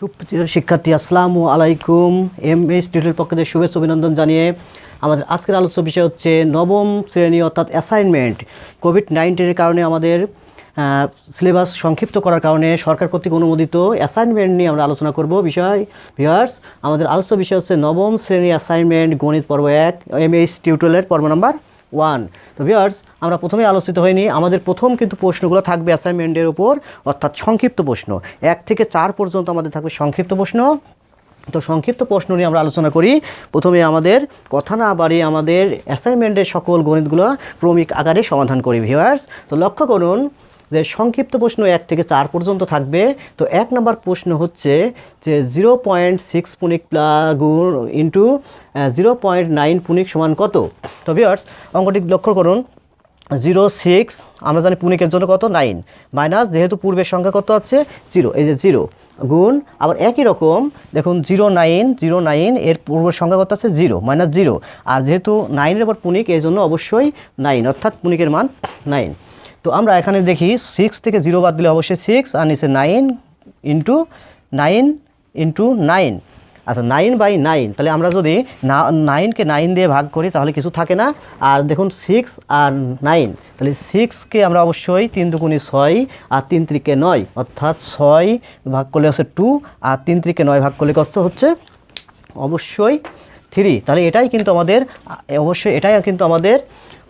সুপ্রিয় শিক্ষার্থী আসসালামু আলাইকুম। এমএস টিউটোরিয়াল পক্ষ থেকে শুভেচ্ছা অভিনন্দন জানিয়ে আমাদের আজকের আলোচ্য বিষয় হচ্ছে নবম শ্রেণী অর্থাৎ অ্যাসাইনমেন্ট। কোভিড-19 কারণে আমাদের সিলেবাস সংক্ষিপ্ত করার কারণে সরকার কর্তৃক অনুমোদিত অ্যাসাইনমেন্ট নিয়ে আমরা আলোচনা করব। ভিউয়ার্স, আমাদের আলোচ্য বিষয় হচ্ছে নবম শ্রেণী অ্যাসাইনমেন্ট গণিত পর্ব 1 এমএস টিউটোরিয়ালের পর্ব নাম্বার 1। তো ভিউয়ার্স, আমরা প্রথমে আলোচিত হয়নি, আমাদের প্রথম কিন্তু প্রশ্নগুলো থাকবে অ্যাসাইনমেন্টের উপর, অর্থাৎ সংক্ষিপ্ত প্রশ্ন। 1 থেকে 4 পর্যন্ত আমাদের থাকবে সংক্ষিপ্ত প্রশ্ন। তো সংক্ষিপ্ত প্রশ্ন নিয়ে আমরা আলোচনা করি। প্রথমে আমাদের কথা না বাড়িয়ে আমাদের অ্যাসাইনমেন্টের সকল গণিতগুলো ক্রমিক আকারে সমাধান করি। ভিউয়ার্স, তো লক্ষ্য করুন যে সংক্ষিপ্ত প্রশ্ন 1 থেকে 4 পর্যন্ত থাকবে। তো 1 নম্বর প্রশ্ন হচ্ছে যে 0.6 পুনিক গুণ ইন্টু 0.9 পুনিক সমান কত। তো ভিউয়ার্স, অঙ্কটি লক্ষ্য করুন, 0.6 আমরা জানি পুনিকের জন্য কত 9, মাইনাস যেহেতু পূর্বের সংখ্যা কত আছে 0, এই যে 0 গুণ আবার একই রকম দেখুন 0.9 এর পূর্বের সংখ্যা কত আছে 0 মাইনাস 0, আর যেহেতু 9 এর পর পুনিক এই জন্য অবশ্যই 9, অর্থাৎ পুনিকের মান 9। তো আমরা এখানে দেখি 6 থেকে 0 বাদ দিলে অবশ্যই 6, আর নিচে 9 ইন্টু 9, আচ্ছা 9/9। তাহলে আমরা যদি 9কে 9 দিয়ে ভাগ করি তাহলে কিছু থাকে না। আর দেখুন 6 আর 9, তাহলে 6কে আমরা অবশ্যই 3 দুগুণে 6 আর 3 3কে 9, অর্থাৎ 6 ভাগ করলে হচ্ছে 2 আর 3 3কে 9 ভাগ করলে কত হচ্ছে অবশ্যই 3। তাহলে এটাই কিন্তু আমাদের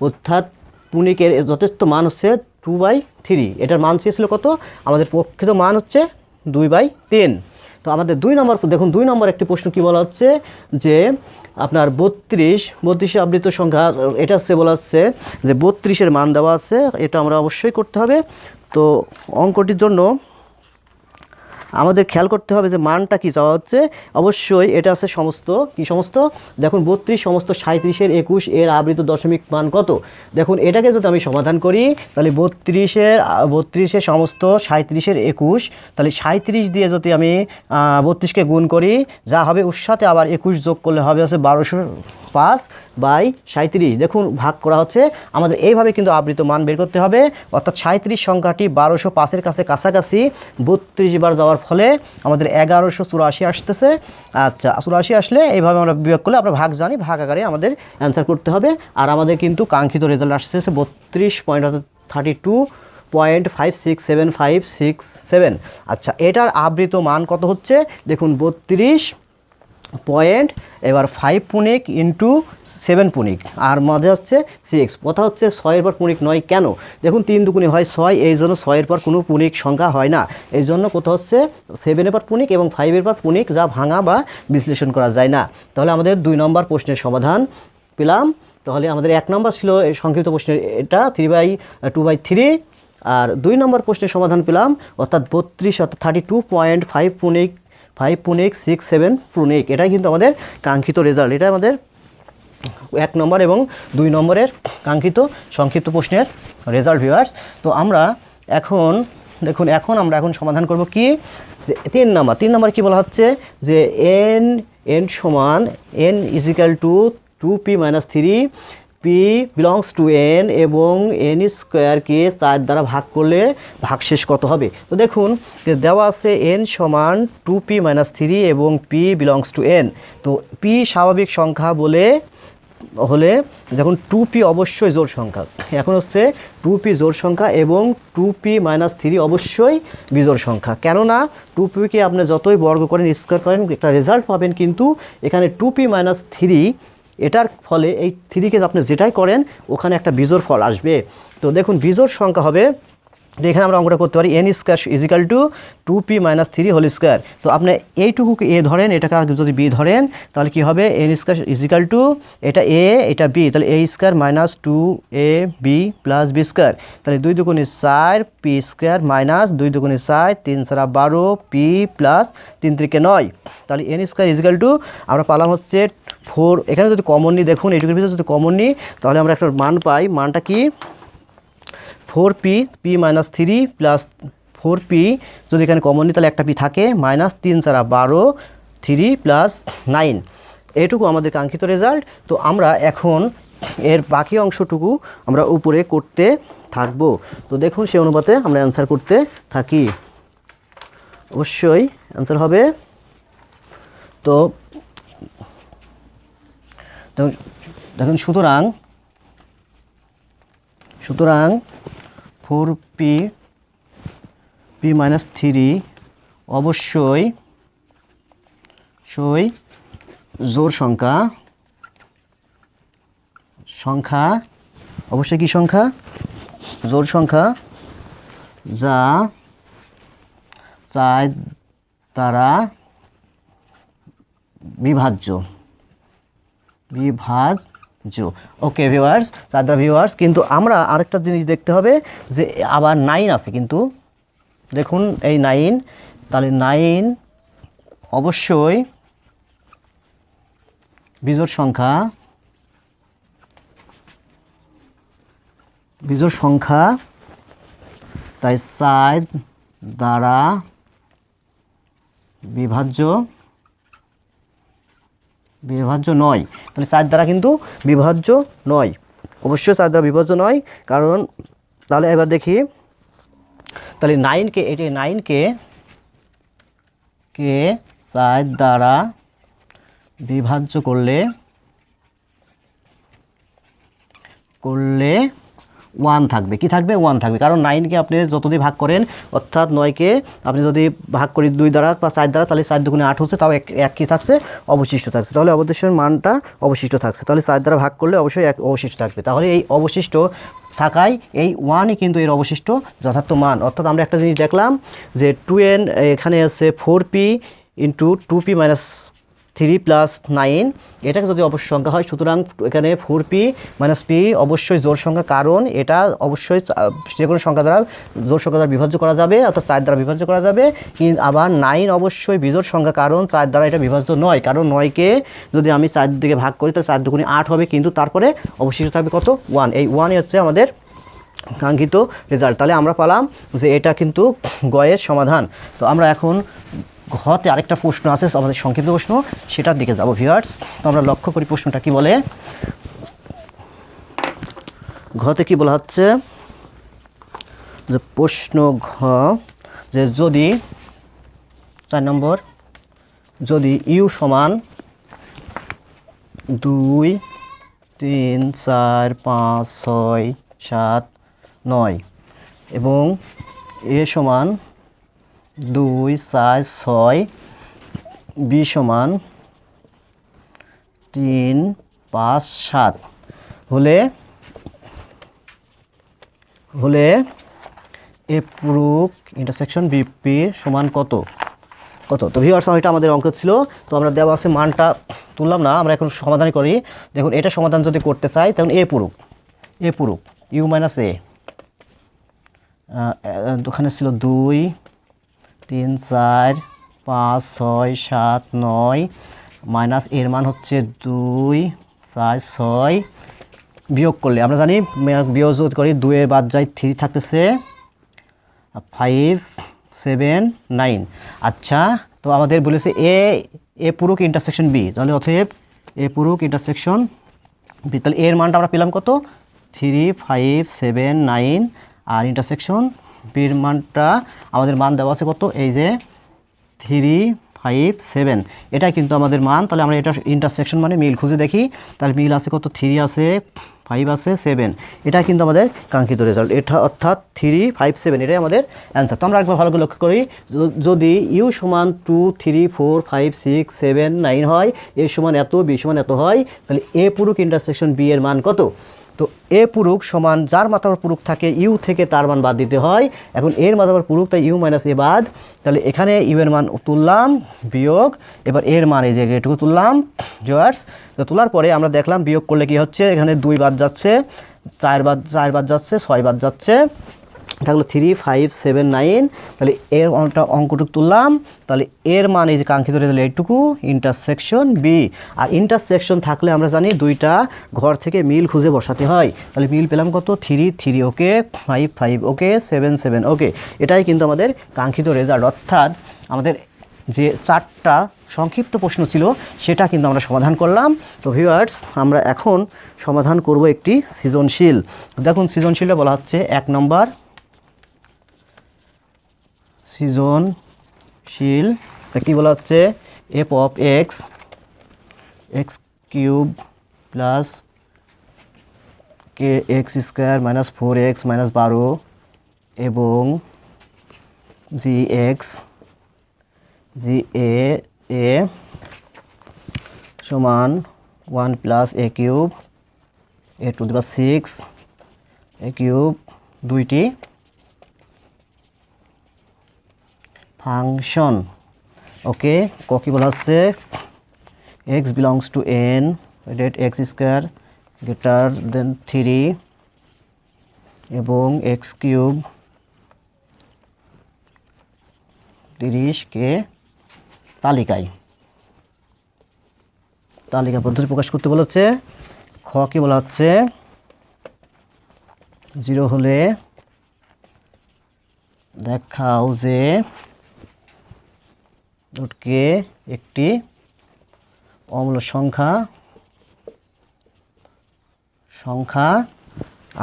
অর্থাৎ পুনিকের যথেষ্ট মান হচ্ছে 2/3। এটার মান চেয়েছিল কত, আমাদের প্রকৃত মান হচ্ছে 2/3। তো আমাদের 2 নম্বর দেখুন, 2 নম্বর একটি প্রশ্ন কি বলা হচ্ছে যে আপনার 32 আবৃত সংখ্যা, এটা হচ্ছে বলা হচ্ছে যে 32-এর মান দেওয়া আছে, এটা আমরা অবশ্যই করতে হবে। তো অঙ্কটির জন্য আমাদের খেয়াল করতে হবে যে মানটা কি চাওয়া হচ্ছে। অবশ্যই এটা আছে সমস্ত দেখুন 32 সমস্ত 37-এর 21 এর আবৃত দশমিক মান কত। দেখুন এটাকে যদি আমি সমাধান করি তাহলে 32-এর সমস্ত 37-এর 21, তাহলে 37 দিয়ে যদি আমি 32কে গুণ করি যা হবে ওর সাথে আবার 21 যোগ করলে হবে হচ্ছে 1205/37। দেখুন ভাগ করা হচ্ছে, আমাদের এইভাবে কিন্তু আবৃত মান বের করতে হবে। অর্থাৎ 37 সংখ্যাটি 1205-এর কাছাকাছি 32 বার যাওয়ার ফলে আমাদের 1184 আসতেছে। আচ্ছা 84 আসলে এইভাবে আমরা বিয়োগ করলে আমরা ভাগ জানি, ভাগ আকারে আমাদের অ্যান্সার করতে হবে। আর আমাদের কিন্তু কাঙ্ক্ষিত রেজাল্ট আসছে 32.5675767। আচ্ছা এটার আবৃত মান কত হচ্ছে দেখুন 32 এবার 5 পুনিক ইন্টু 7 পুনিক, আর মাঝে হচ্ছে 6। কথা হচ্ছে 6-এর পর পুনিক নয় কেন, দেখুন 3 দুগুণে হয় 6, এই জন্য 6-এর পর কোনো পুনিক সংখ্যা হয় না, এই জন্য কোথা হচ্ছে 7-এর পর পুনিক এবং 5-এর পর পুনিক, যা ভাঙা বা বিশ্লেষণ করা যায় না। তাহলে আমাদের 2 নম্বর প্রশ্নের সমাধান পেলাম। তাহলে আমাদের 1 নম্বর ছিল এই সংক্ষিপ্ত প্রশ্নের এটা 2/3, আর 2 নম্বর প্রশ্নের সমাধান পেলাম অর্থাৎ 32 অর্থাৎ 32.5 পুনিক 67 পুনিক। এটাই কিন্তু আমাদের কাঙ্ক্ষিত রেজাল্ট, এটা আমাদের 1 নম্বর এবং 2 নম্বরের কাঙ্ক্ষিত সংক্ষিপ্ত প্রশ্নের রেজাল্ট। ভিউয়ার্স, তো আমরা এখন দেখুন আমরা সমাধান করব কি যে 3 নম্বর কি বলা হচ্ছে যে n সমান n is equal to 2p - 3, p belongs to n এবং n স্কোয়ারকে 4 দ্বারা ভাগ করলে ভাগশেষ কত হবে। তো দেখুন দেওয়া আছে n সমান 2p - 3 এবং p বিলংস টু n। তো p স্বাভাবিক সংখ্যা হলে দেখুন 2p অবশ্যই জোড় সংখ্যা, এখন হচ্ছে 2p জোড় সংখ্যা এবং 2p - 3 অবশ্যই বিজোড় সংখ্যা। কেননা 2pকে আপনি যতই বর্গ করেন স্কোয়ার করেন একটা রেজাল্ট পাবেন, কিন্তু এখানে 2p - 3 এটার ফলে এই 3কে আপনি যেটাই করেন ওখানে একটা বিজোড় ফল আসবে। তো দেখুন বিজোড় সংখ্যা হবে, এখানে আমরা অঙ্কটা করতে পারি n square is equal to 2p - 3 whole square. তো আপনি এইটুকুকে a ধরেন, এটাকে যদি b ধরেন তাহলে কি হবে n স্কোয়ার ইজিক্যাল টু এটা a এটা b, তাহলে a square minus 2ab plus b square, তাহলে 2 দুগুণে 4 p স্কোয়ার মাইনাস 2 দুগুণে 4 3 4 12 p প্লাস 3 3কে 9, তাহলে n স্কোয়ার ইজিক্যাল টু আমরা পালাম হচ্ছে 4। এখানে যদি কমন নিই, দেখুন এইটুকুর ভিতরে যদি কমন নিই তাহলে আমরা একটা মান পাই, মানটা কি 4p - 3 প্লাস 4p, যদি এখানে কমন নিই তাহলে একটা p থাকে, মাইনাস 3 4 12 3 প্লাস 9, এইটুকু আমাদের কাঙ্ক্ষিত রেজাল্ট। তো আমরা এখন এর বাকি অংশটুকু আমরা উপরে করতে থাকবো। তো দেখুন সেই অনুপাতে আমরা অ্যান্সার করতে থাকি। অবশ্যই অ্যান্সার হবে। তো দেখুন সুতরাং 4p অবশ্যই জোড় সংখ্যা অবশ্যই কি সংখ্যা? জোড় সংখ্যা যা 4 দ্বারা বিভাজ্য। ওকে ভিউয়ার্স, 4 দ্বারা ভিউয়ার্স। কিন্তু আমরা আরেকটা জিনিস দেখতে হবে যে আবার 9 আছে, কিন্তু দেখুন এই 9, তাহলে 9 অবশ্যই বিজোড় সংখ্যা, তাই 4 দ্বারা বিভাজ্য নয়। তাহলে 4 দ্বারা কিন্তু বিভাজ্য নয়, অবশ্যই 4 দ্বারা বিভাজ্য নয়। কারণ তাহলে এবার দেখি, তাহলে 9কে 4 দ্বারা বিভাজ্য করলে 1 থাকবে। কি থাকবে? 1 থাকবে। কারণ 9কে আপনি যতদিন ভাগ করেন, অর্থাৎ 9কে আপনি যদি ভাগ করি 2 দ্বারা বা 4 দ্বারা, তাহলে 4 দুগুণে 8 হচ্ছে, তাও এক কি থাকছে? অবশিষ্ট থাকছে। তাহলে অবদেশের মানটা অবশিষ্ট থাকছে। তাহলে 4 দ্বারা ভাগ করলে অবশ্যই এক অবশিষ্ট থাকবে। তাহলে এই অবশিষ্ট থাকায় এই 1ই কিন্তু এর অবশিষ্ট যথার্থ মান। অর্থাৎ আমরা একটা জিনিস দেখলাম যে 2n এখানে আছে 4p into 2p minus 3 plus 9, এটাকে যদি অবশ্য সংখ্যা হয়, সুতরাং এখানে 4p মাইনাস p অবশ্যই জোড় সংখ্যা, কারণ এটা অবশ্যই যে কোনো সংখ্যা দ্বারা জোড় সংখ্যা দ্বারা বিভাজ্য করা যাবে, অর্থাৎ 4 দ্বারা বিভাজ্য করা যাবে। কিন্তু আবার 9 অবশ্যই বিজোড় সংখ্যা, কারণ 4 দ্বারা এটা বিভাজ্য নয়। কারণ 9কে যদি আমি 4 দিকে ভাগ করি, তাহলে 4 দুগুণে 8 হবে, কিন্তু তারপরে অবশিষ্ট থাকবে কত? 1। এই 1ই হচ্ছে আমাদের কাঙ্ক্ষিত রেজাল্ট। তাহলে আমরা পেলাম যে এটা কিন্তু গয়ের সমাধান। তো আমরা এখন ঘতে আরেকটা প্রশ্ন আছে, আমাদের সংক্ষিপ্ত প্রশ্ন, সেটার দিকে যাব ভিউয়ার্স। তো আমরা লক্ষ্য করি প্রশ্নটা কি বলে। ঘতে কি বলা হচ্ছে যে প্রশ্ন ঘ, যে যদি 4 নম্বর, যদি ইউ সমান 2 3 4 5 6 7 9 এবং এ সমান 2 4 6, বি সমান 3 5 7 হলে এ প্রুফ ইন্টারসেকশন বিপি সমান কত? তো ভিউয়ার্স, এটা আমাদের অঙ্ক ছিল। তো আমরা দেওয়া আছে, মানটা তুললাম না, আমরা এখন সমাধান করি। দেখুন এটা সমাধান যদি করতে চাই, তখন এ প্রুফ ইউ মাইনাস এ, ওখানে ছিল 2 3 4 5 6 7 9 মাইনাস এর মান হচ্ছে 2 4 6, বিয়োগ করলে আমরা জানি বিয়োগ যদি করি 2 এর বাদ যায় 3 থাকতেছে 5 7 9। আচ্ছা, তো আমাদের বলেছে এ পুরুক ইন্টারসেকশন বি, তাহলে অতএব এ পুরুক ইন্টারসেকশন বি, তাহলে এর মানটা আমরা পেলাম কত? 3 5 7 9, আর ইন্টারসেকশন বির মানটা আমাদের মান দেওয়া আছে কত? এই যে 3 5 7, এটাই কিন্তু আমাদের মান। তাহলে আমরা এটা ইন্টারসেকশন মানে মিল খুঁজে দেখি, তাহলে মিল আছে কত? 3 আছে, 5 আছে, 7, এটা কিন্তু আমাদের কাঙ্ক্ষিত রেজাল্ট। এটা অর্থাৎ 3 5 7, এটাই আমাদের অ্যান্সার। তো আমরা একবার ভালো করে লক্ষ্য করি, যদি ইউ সমান 2 3 4 5 6 7 9 হয়, এ সমান এত, বি সমান এত হয়, তাহলে এ পুরুক ইন্টারসেকশন বি এর মান কত? তো এ পুরুক সমান যার মাথার পুরুক থাকে ইউ থেকে তার মান বাদ দিতে হয়। এখন এর মাথার পুরুক, তাই ইউ মাইনাস এ বাদ, তাহলে এখানে ইউ এর মান তুললাম বিয়োগ, এবার এর মান এই যে এটুকু তুললাম ভিউয়ার্স। তো তোলার পরে আমরা দেখলাম বিয়োগ করলে কি হচ্ছে, এখানে 2 বাদ যাচ্ছে, 4 বাদ যাচ্ছে, 6 বাদ যাচ্ছে, থাকলো 3 5 7 9, তাহলে এর অঙ্কটুকু তুললাম, তাহলে এর মান এই যে কাঙ্ক্ষিত রেজাল্ট এইটুকু, ইন্টারসেকশন বি। আর ইন্টারসেকশন থাকলে আমরা জানি দুইটা ঘর থেকে মিল খুঁজে বসাতে হয়। তাহলে মিল পেলাম কত? 3 3 ওকে, 5 5 ওকে, 7 7 ওকে। এটাই কিন্তু আমাদের কাঙ্ক্ষিত রেজাল্ট। অর্থাৎ আমাদের যে 4টা সংক্ষিপ্ত প্রশ্ন ছিল সেটা কিন্তু আমরা সমাধান করলাম। তো ভিউয়ার্স, আমরা এখন সমাধান করব একটি সৃজনশীল। দেখুন সৃজনশীলটা বলা হচ্ছে 1 নম্বর, সৃজনশীল কি বলা হচ্ছে F of x x cube plus K x square minus 4x minus 12 এবং জি এক্স জি এ সমান 1 plus a cube A to the power 6 A cube দুইটি ফাংশন। ওকে, কি বলা হচ্ছে x belongs to n let x square greater than 3 এবং x cube 30 কে তালিকা পদ্ধতি প্রকাশ করতে বলেছে। খ কি বলা হচ্ছে 0 হলে দেখাও যে কে একটি অমূল্য সংখ্যা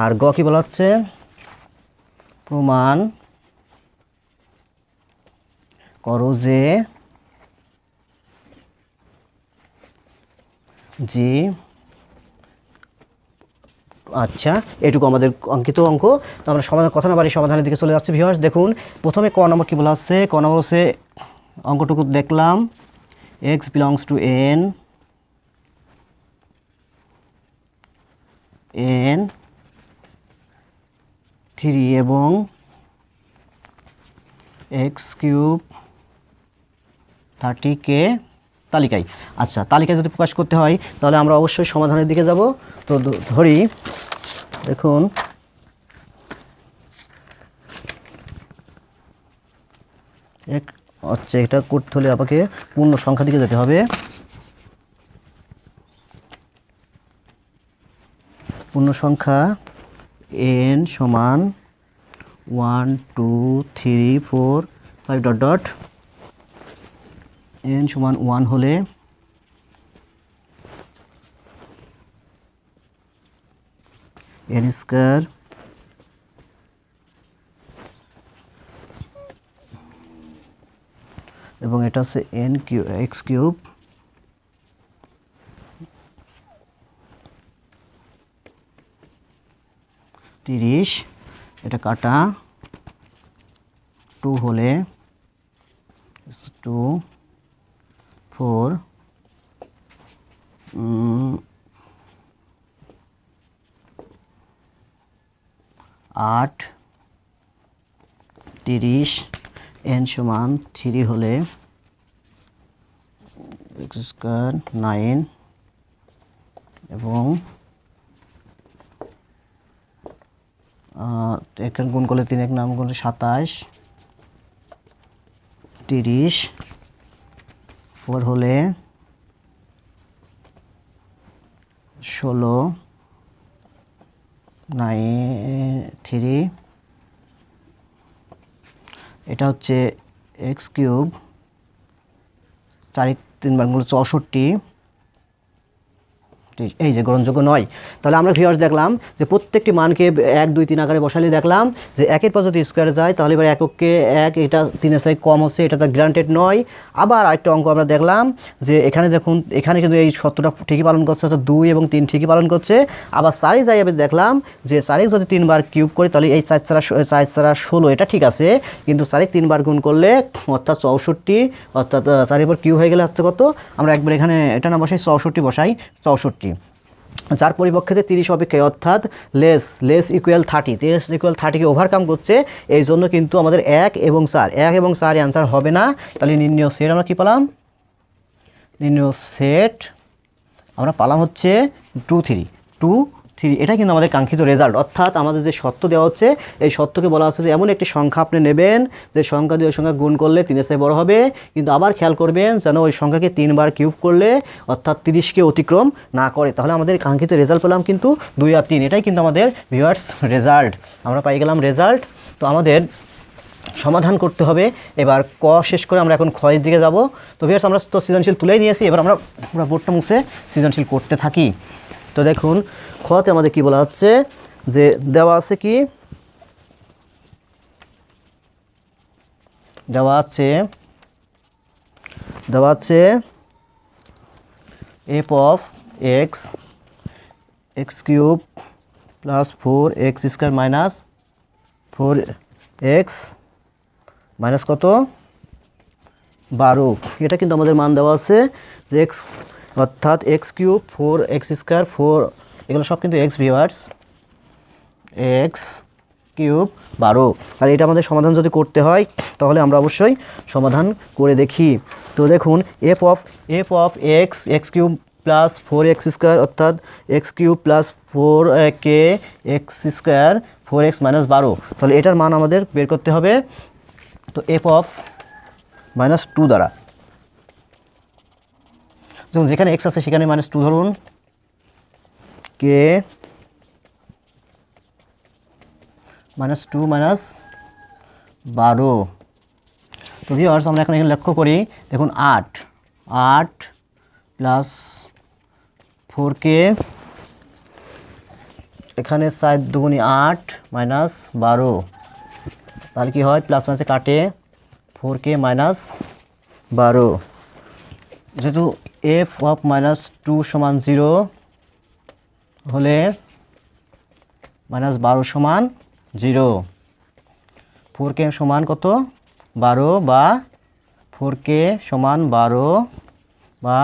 আর গ কি বলা হচ্ছে প্রমাণ করো যে জি। আচ্ছা, এটুকু আমাদের অঙ্কিত অঙ্ক। তো আমরা সমাধান কথা না বাড়ি সমাধানের দিকে চলে যাচ্ছি ভিউয়ার্স। দেখুন প্রথমে ক নম্বর কী বলা হচ্ছে, ক নম্বর হচ্ছে অঙ্কটুকু দেখলাম x belongs to n n 3 এবং x কিউব 30 কে তালিকায়। আচ্ছা, তালিকায় যদি প্রকাশ করতে হয় তাহলে আমরা অবশ্যই সমাধানের দিকে যাব। তো ধরি দেখুন আচ্ছা, এটা করতে হলে আপনাকে পূর্ণ সংখ্যা দিকে যেতে হবে। পূর্ণ সংখ্যা n সমান 1 2 3 4 5 ডট ডট n সমান 1 হলে n স্কয়ার এবং এটা হচ্ছে n কিউব x কিউব তিরিশ, এটা কাটা 2 হলে 2 4 8 30 n সমান 3 হলে x স্কয়ার 9 এবং এখানে গুণ করলে 3 এক নাম করলে 27 30 4 হলে 16 9 3 এটা হচ্ছে x কিউব 4 3 বার গুণ 64, এই যে গ্রহণযোগ্য নয়। তাহলে আমরা ভিউয়ার্স দেখলাম যে প্রত্যেকটি মানকে 1 2 3 আকারে বসালে দেখলাম যে একের পর যদি স্কোয়ারে যায় তাহলে এবার এককে 1 এটা 3 এর কম হচ্ছে, এটা তো গ্রান্টেড নয়। আবার আরেকটা অঙ্ক আমরা দেখলাম যে এখানে দেখুন এখানে কিন্তু এই সত্যটা ঠিকই পালন করছে, অর্থাৎ 2 এবং 3 ঠিকই পালন করছে। আবার 4 যাই আমি দেখলাম যে 4 যদি 3 বার কিউব করি তাহলে এই 4 4 16 এটা ঠিক আছে, কিন্তু 4 3 বার গুণ করলে অর্থাৎ 64, অর্থাৎ 4 এর পর কিউব হয়ে গেলে হচ্ছে কত, আমরা একবার এখানে এটা না বসাই 64 বসাই 64, যার পরিপক্ষে 30 অপেক্ষা অর্থাৎ লেস ইকুয়াল 30, লেস ইকুয়াল 30কে ওভারকাম করছে। এই জন্য কিন্তু আমাদের 1 এবং 4 অ্যান্সার হবে না। তাহলে নির্ণয় সেট আমরা কি পেলাম, নির্ণয় সেট আমরা পেলাম হচ্ছে 2 3 2 3। এটা কিন্তু আমাদের কাঙ্ক্ষিত রেজাল্ট, অর্থাৎ আমাদের যে সত্য দেওয়া হচ্ছে এই সত্যকে বলা হচ্ছে যে এমন একটি সংখ্যা আপনি নেবেন যে সংখ্যা দিয়ে ওই সংখ্যা গুণ করলে 3 এর চেয়ে বড় হবে, কিন্তু আবার খেয়াল করবেন যেন ওই সংখ্যাকে 3 বার কিউব করলে অর্থাৎ 30কে অতিক্রম না করে। তাহলে আমাদের কাঙ্ক্ষিত রেজাল্ট পেলাম কিন্তু 2 আর 3, এটাই কিন্তু আমাদের ভিউয়ার্স রেজাল্ট, আমরা পাই গেলাম রেজাল্ট। তো আমাদের সমাধান করতে হবে। এবার ক শেষ করে আমরা এখন ক্ষয়ের দিকে যাব। তো ভিউয়ার্স আমরা তো সৃজনশীল তুলেই নিয়েছি, এবার আমরা পুরো বোর্ডটা মুছে সৃজনশীল করতে থাকি। তো দেখুন খতে আমাদের কি বলা হচ্ছে যে দেওয়া আছে কি, দেওয়া আছে দেওয়া আছে F of x x cube plus 4x square minus 4x minus কত 12। এটা কিন্তু আমাদের মান দেওয়া আছে যে এক্স অর্থাৎ এক্স কিউব 4x স্কোয়ার 4 এগুলো সব কিন্তু এক্স ভিউয়ার্স এক্স কিউব 12। আর এটা আমাদের সমাধান যদি করতে হয় তাহলে আমরা অবশ্যই সমাধান করে দেখি। তো দেখুন f of x x cube plus 4x square অর্থাৎ x cube plus 4k x square 4x minus 12। তাহলে এটার মান আমাদের বের করতে হবে। তো এফ অফ -2 দ্বারা যেমন যেখানে এক্স আছে সেখানে -2 ধরুন কে -2 মাইনাস 12। তো ভিউয়ার্স আমরা এখন এখানে লক্ষ্য করি দেখুন 8 প্লাস 4k এখানে 4 দুগুণে 8 মাইনাস 12 তাহলে কি হয় প্লাস মাইনাসে কাটে 4k মাইনাস 12 যেহেতু এফ অফ -2 সমান 0 হলে -12 সমান 0 4k সমান কত 12 বা 4k সমান 12 বা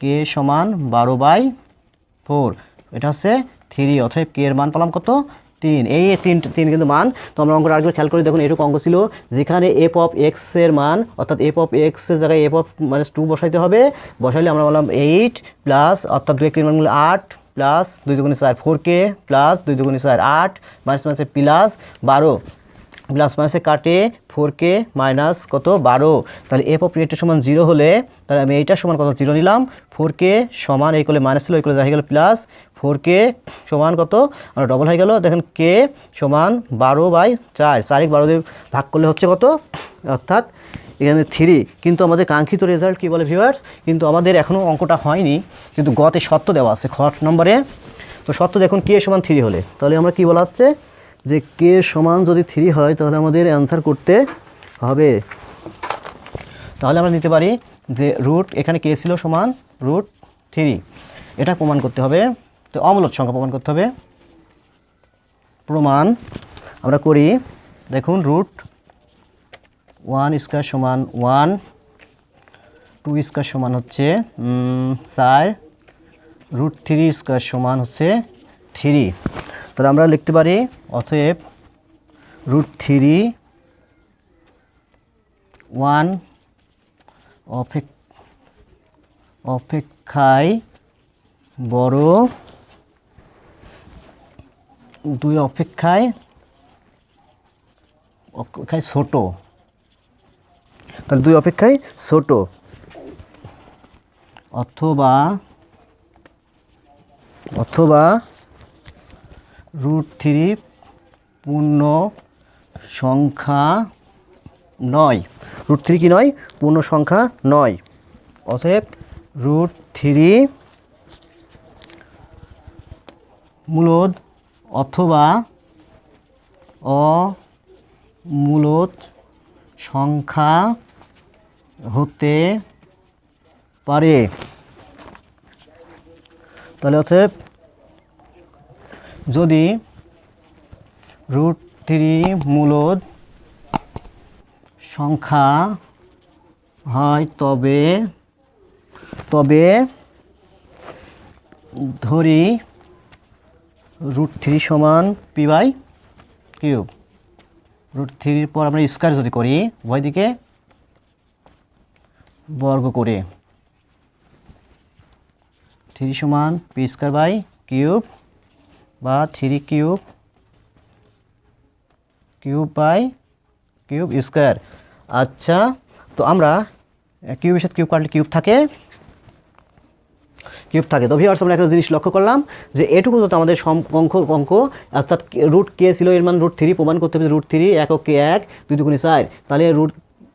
k সমান 12/4 এটা হচ্ছে 3 অতএব k এর মান পেলাম কত 3। এই 3 কিন্তু মান। তো আমরা অঙ্কটা আরেকবার খেয়াল করে দেখুন এরকম অঙ্ক ছিল যেখানে এফ অফ এক্স এর মান অর্থাৎ এফ অফ এক্স এর জায়গায় এফ অফ -2 বসাইতে হবে। বসাইলে আমরা বললাম 8 প্লাস অর্থাৎ 2 3 মানগুলো 8 প্লাস 2 দুগুণে 4 4k প্লাস 2 দুগুণে 4 8 মাইনাস মাইনাসে প্লাস 12 প্লাস মাইনাসে কাটে 4k মাইনাস কত 12। তাহলে এফ অফ এটা সমান 0 হলে তাহলে আমি এইটার সমান কত 0 নিলাম 4k সমান এই কোলে মাইনাস ছিল এই কোলে হয়ে গেল প্লাস 4k সমান কত আর ডবল হয়ে গেল দেখেন k সমান 12/4 4 12 দিয়ে ভাগ করলে হচ্ছে কত অর্থাৎ এখানে 3। কিন্তু আমাদের কাঙ্ক্ষিত রেজাল্ট কী বলে ভিউয়ার্স কিন্তু আমাদের এখনও অঙ্কটা হয়নি কিন্তু গতে সত্য দেওয়া আছে খ নম্বরে। তো সত্য দেখুন k সমান 3 হলে তাহলে আমরা কি বলা হচ্ছে যে k সমান যদি 3 হয় তাহলে আমাদের অ্যান্সার করতে হবে। তাহলে আমরা নিতে পারি যে রুট এখানে k ছিল সমান √3 এটা প্রমাণ করতে হবে। তো অমূলদ সংখ্যা প্রমাণ করতে হবে। প্রমাণ আমরা করি দেখুন √1 স্কয়ার সমান 1 2 স্কয়ার সমান হচ্ছে 4 √3 স্কয়ার সমান হচ্ছে 3। তাহলে আমরা লিখতে পারি অতএব √3 1 অপেক্ষায় বড় 2 অপেক্ষায় ছোট। তাহলে 2 অপেক্ষায় ছোট অথবা √3 পূর্ণ সংখ্যা নয়। √3 কি নয় পূর্ণ সংখ্যা নয়। অতএব √3 মূলদ অথবা অমূলদ সংখ্যা হতে পারে। তাহলে অতএব যদি √3 মূলদ সংখ্যা হয় তবে ধরি √3 সমান p/কিউব। √3 পর আমরা স্কয়ার যদি করি উভয় দিকে বর্গ করে 3 সমান p²/কিউব বা 3 কিউব স্কয়ার। আচ্ছা তো আমরা কিউবের সাথে কিউব কাটলে কিউব থাকে। তো ভিউয়ার্স আমরা একটা জিনিস লক্ষ্য করলাম যে এটুকু তো আমাদের অঙ্ক অর্থাৎ √k ছিল এর মান √3 প্রমাণ করতে হবে √3 একক k 1 2 2 4 তাহলে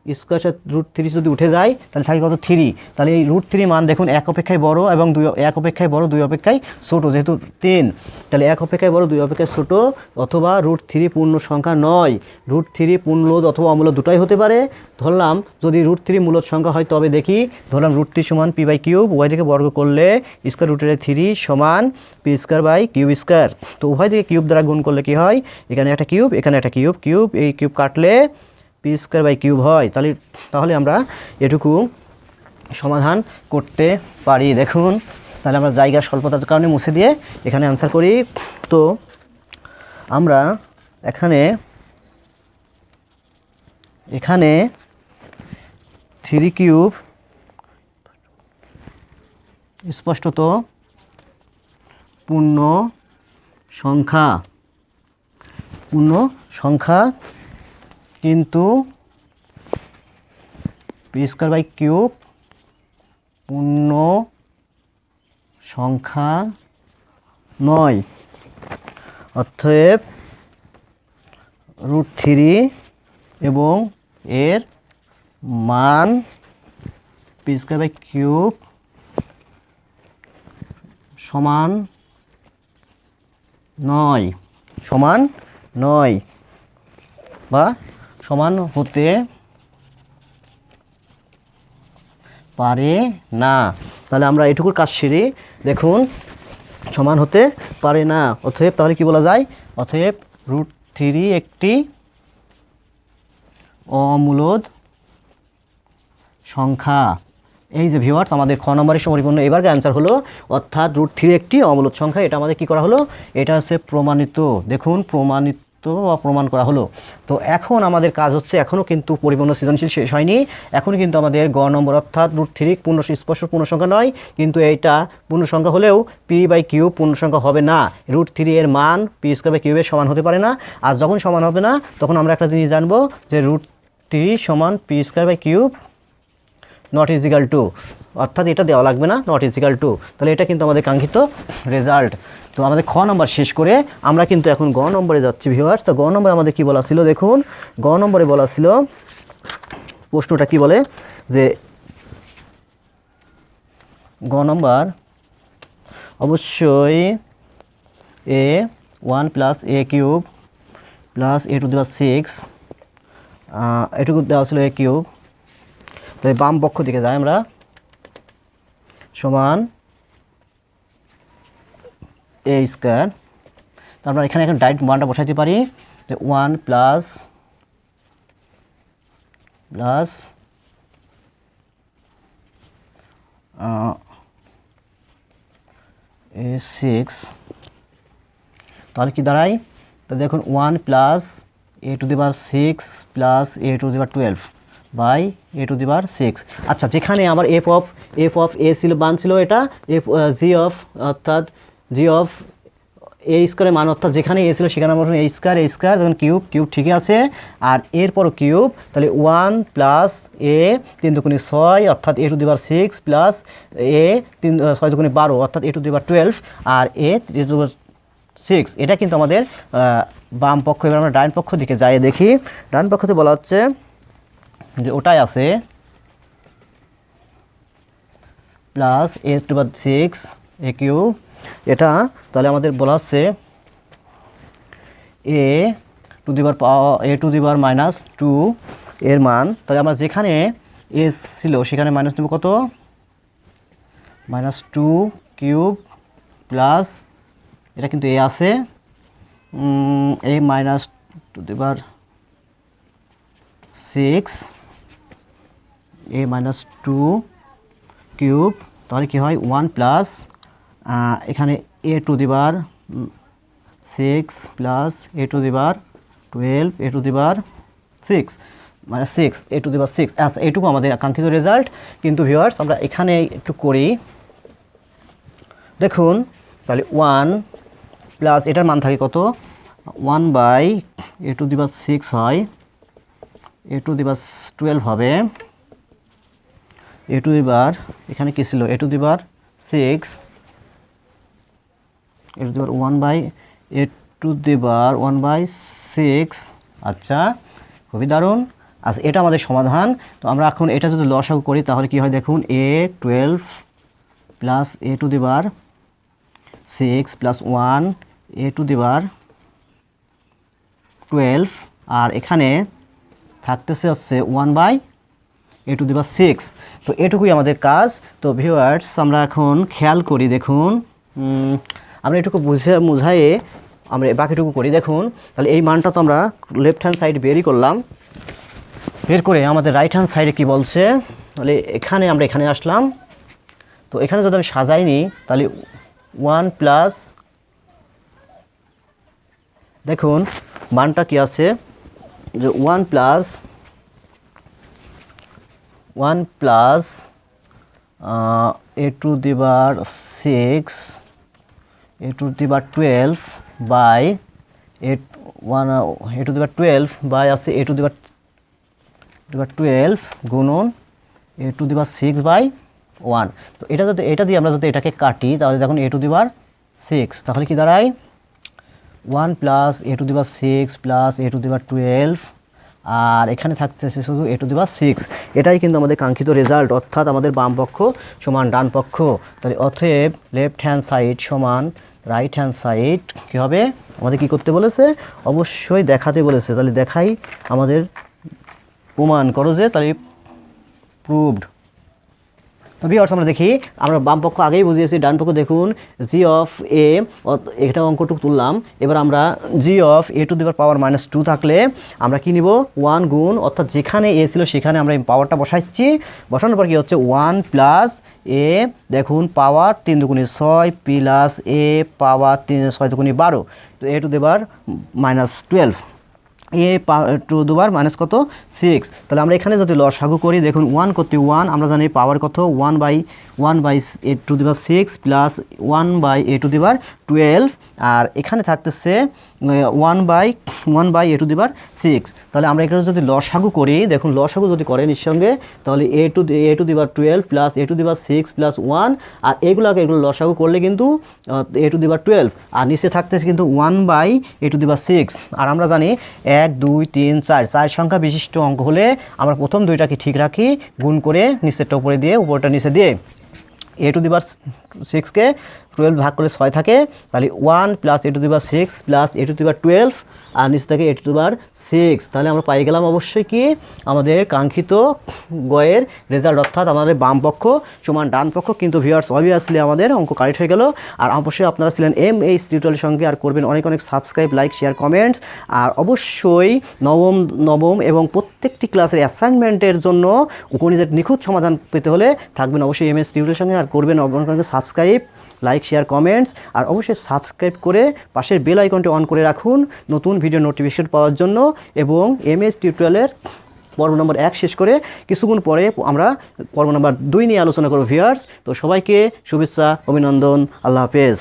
স্কোয়ার রুট থ্রি যদি উঠে যায় তাহলে থাকে কত 3। তাহলে এই রুট থ্রি মান দেখুন এক অপেক্ষায় বড় এবং এক অপেক্ষায় বড়, দুই অপেক্ষায় ছোটো, যেহেতু 3 তাহলে এক অপেক্ষায় বড় দুই অপেক্ষায় ছোটো, অথবা রুট থ্রি পূর্ণ সংখ্যা নয়। রুট থ্রি পূর্ণলোদ অথবা অমূলদ দুটাই হতে পারে। ধরলাম যদি রুট থ্রি মূলদ সংখ্যা হয় তবে দেখি, ধরলাম রুট থ্রি সমান পি বাই কিউব, উভয় থেকে বর্গ করলে স্কোয়ার রুটের 3 সমান p square by cube square. তো উভয় থেকে কিউব দ্বারা গুণ করলে কি হয়, এখানে একটা কিউব এখানে একটা কিউব, কিউব এই কিউব কাটলে পি স্কোয়ার বাই কিউব হয়। তাহলে আমরা এটুকু সমাধান করতে পারি। দেখুন তাহলে আমরা জায়গার স্বল্পতার কারণে মুছে দিয়ে এখানে অ্যান্সার করি। তো আমরা এখানে 3 কিউব স্পষ্টত পূর্ণ সংখ্যা, কিন্তু পি স্কোয়ার বাই কিউব পূর্ণ সংখ্যা নয়। অতএব রুট থ্রি এবং এর মান পি স্কোয়ার বাই কিউব সমান নয় বা সমান হতে পারে না। তাহলে আমরা এটুকুর কাজ সেরে দেখুন সমান হতে পারে না। অতএব তাহলে কি বলা যায়, অতএব রুট থ্রি একটি অমূলদ সংখ্যা। এই যে ভিউয়ার্স আমাদের খ নম্বরের পরিপূর্ণ এবার অ্যান্সার হলো, অর্থাৎ রুট থ্রি একটি অমূলদ সংখ্যা। এটা আমাদের কি করা হলো, এটা হচ্ছে প্রমাণিত। দেখুন প্রমাণিত বা প্রমাণ করা হলো। তো এখন আমাদের কাজ হচ্ছে, এখনও কিন্তু পরিপূর্ণ সৃজনশীল শেষ হয়নি। এখনও কিন্তু আমাদের গ নম্বর, অর্থাৎ রুট থ্রি স্পষ্ট পূর্ণ সংখ্যা নয়, কিন্তু এইটা পূর্ণ সংখ্যা হলেও পি বাই কিউব পূর্ণ সংখ্যা হবে না। রুট থ্রি এর মান পি স্কোয়ার বাই কিউবের সমান হতে পারে না। আর যখন সমান হবে না তখন আমরা একটা জিনিস জানবো যে রুট থ্রি সমান p square by cube not is equal to, অর্থাৎ এটা দেওয়া লাগবে না, নট ইজিক্যাল টু। তাহলে এটা কিন্তু আমাদের কাঙ্ক্ষিত রেজাল্ট। তো আমাদের খ নম্বর শেষ করে আমরা কিন্তু এখন গ নম্বরে যাচ্ছি ভিউয়ার্স। তো গ নম্বরে আমাদের কি বলা ছিল, দেখুন গ নম্বরে বলা ছিল, প্রশ্নটা কি বলে যে গ নম্বর অবশ্যই a one plus a cube plus a to the power 6 এটুকু দেওয়া ছিল এ কিউব। তো এই বাম পক্ষ দিকে যাই আমরা, সমান এ স্কোয়ার। তারপর এখানে এখন ডাইরেক্ট মানটা বসাইতে পারি যে 1 প্লাস এ 6, তাহলে কি দাঁড়ায়, তো দেখুন 1 plus a to the power 6 plus a to the power 12 by a to the power 6। আচ্ছা, যেখানে আবার এফ অফ এ ছিল মান ছিল এটা জি অফ, অর্থাৎ জি অফ এ স্কোয়ারের মান, অর্থাৎ যেখানে এ ছিল সেখানে আমরা এ স্কোয়ার তখন কিউব ঠিকই আছে। আর এরপরও কিউব, তাহলে 1 প্লাস এ 3 দুগুণে 6, অর্থাৎ এ টু দি পাওয়ার 6 প্লাস এ 6 দুগুণে 12, অর্থাৎ এ to the power 12 R A 3 two the power 6। এটা কিন্তু আমাদের বাম পক্ষ। এবার আমরা ডান পক্ষ দিকে যাই দেখি, ডান পক্ষতে বলা হচ্ছে যে ওটাই আছে plus a to the power 6 A cube. এটা তাহলে আমাদের বলা হচ্ছে এ টু দি পাওয়ার মাইনাস 2 এর মান। তাহলে আমরা যেখানে এ ছিল সেখানে মাইনাস নেব কত, -2 কিউব প্লাস এটা কিন্তু এ আছে a minus to the power 6 a minus 2 cube. তাহলে কি হয় 1 প্লাস এখানে a to the power 6 plus a to the power 12 a to the power 6 মানে 6 এ টু দি পাওয়ার 6। আচ্ছা, এটুকু আমাদের আকাঙ্ক্ষিত রেজাল্ট। কিন্তু ভিউয়ার্স আমরা এখানে একটু করি, দেখুন তাহলে 1 প্লাস এটার মান থাকে কত 1 by a to the power 6 হয়, এ টু দি পাওয়ার 12 হবে, এ টু দি পাওয়ার এখানে কী ছিল a to the power 6 a to the power 1 by a to the power 1 by 6। আচ্ছা, খুবই দারুণ। আচ্ছা এটা আমাদের সমাধান। তো আমরা এখন এটা যদি লসাগু করি তাহলে কি হয় দেখুন, a12 plus a to the power 6 plus 1 a to the power 12, আর এখানে থাকতেছে হচ্ছে 1 a টু দি পাওয়ার 6। তো এটুকুই আমাদের কাজ। তো ভিউয়ার্স আমরা এখন খেয়াল করি, দেখুন আমরা এটুকু বুঝাইয়ে আমরা বাকিটুকু করি। দেখুন তাহলে এই মানটা তো আমরা লেফট হ্যান্ড সাইড বেরই করলাম, বের করে আমাদের রাইট হ্যান্ড সাইডে কি বলছে, তাহলে এখানে আমরা এখানে আসলাম। তো এখানে যদি আমি সাজাই নিই তাহলে 1 প্লাস, দেখুন মানটা কি আছে যে 1 plus a to the power 6 a to the power 12 by a to the power 12 by আছে a টু দি পাওয়ার 12 গুণন a to the power 6 by 1। তো এটা দিয়ে আমরা যদি এটাকে কাটি তাহলে দেখুন a টু দি পাওয়ার 6, তাহলে কি দাঁড়ায় 1 plus a to the power 6 plus a to the power 12, আর এখানে থাকতেছে শুধু a টু দি পাওয়ার 6। এটাই কিন্তু আমাদের কাঙ্ক্ষিত রেজাল্ট, অর্থাৎ আমাদের বাম পক্ষ সমান ডান পক্ষ। তাহলে অতএব লেফট হ্যান্ড সাইড সমান রাইট হ্যান্ড সাইড কী হবে, আমাদের কি করতে বলেছে, অবশ্যই দেখাতে বলেছে। তাহলে দেখাই, আমাদের প্রমাণ করো যে, তাহলে প্রুভড। তো ভিউয়ার্স আমরা দেখি, আমরা বাম পক্ষ আগেই বুঝিয়েছি, ডান পক্ষ দেখুন জি অফ এ, এটা অঙ্কটুকু তুললাম। এবার আমরা জি অফ এ টু দি পাওয়ার -2 থাকলে আমরা কি নিব 1 গুণ, অর্থাৎ যেখানে এ ছিল সেখানে আমরা এই পাওয়ারটা বসাচ্ছি। বসানোর পর কি হচ্ছে 1 প্লাস এ, দেখুন পাওয়ার 3 দুগুণে 6 প্লাস এ পাওয়ার 6 দুগুণে 12, তো a to the power -12 a to the power minus কত 6। তাহলে আমরা এখানে যদি লসাগু করি, দেখুন 1 করতে 1, আমরা জানি পাওয়ার কত 1 by a to the power 6 plus 1 by a to the power 12, আর এখানে থাকতেছে 1 by a to the power 6। তাহলে আমরা এখানে যদি লসাগু করি, দেখুন লসাগু যদি করেন নিঃসঙ্গে, তাহলে a to the power 12 plus a to the power 6 plus 1, আর এগুলো লসাগু করলে কিন্তু এ টু দি পাওয়ার 12, আর নিচে থাকতেছে কিন্তু 1 by a to the power 6। আর আমরা জানি 1 2 3 4 সংখ্যা বিশিষ্ট অঙ্ক হলে আমরা প্রথম দুইটাকে ঠিক রাখি, গুণ করে নিচেরটা উপরে দিয়ে উপরটা নিচে দিয়ে এ টু দি পাওয়ার 6কে 12 ভাগ করলে 6 থাকে, তাহলে 1 plus a to the power 6 plus a to the power 12, আর নিচে থাকে এ টু দি পাওয়ার 6। তাহলে আমরা পাই গেলাম অবশ্যই কি আমাদের কাঙ্ক্ষিত গয়ের রেজাল্ট, অর্থাৎ আমাদের বাম পক্ষ সমান ডান পক্ষ। কিন্তু ভিউয়ার্স অবভিয়াসলি আমাদের অঙ্ক কারেক্ট হয়ে গেল। আর অবশ্যই আপনারা ছিলেন MH টিউটোরিয়ালের সঙ্গে, আর করবেন অনেক সাবস্ক্রাইব, লাইক, শেয়ার, কমেন্টস। আর অবশ্যই নবম এবং প্রত্যেকটি ক্লাসের অ্যাসাইনমেন্টের জন্য গণিতের নিখুঁত সমাধান পেতে হলে থাকবেন অবশ্যই MH টিউটোরিয়ালের সঙ্গে, আর করবেন অনেক সাবস্ক্রাইব, লাইক, শেয়ার, কমেন্টস। আর অবশ্যই সাবস্ক্রাইব করে পাশের বেল আইকনটি অন করে রাখুন নতুন ভিডিও নোটিফিকেশন পাওয়ার জন্য। এবং MH টিউটোরিয়ালের পর্ব নম্বর 1 শেষ করে কিছুক্ষণ পরে আমরা পর্ব নম্বর 2 নিয়ে আলোচনা করব ভিউয়ার্স। তো সবাইকে শুভেচ্ছা, অভিনন্দন, আল্লাহ হাফেজ।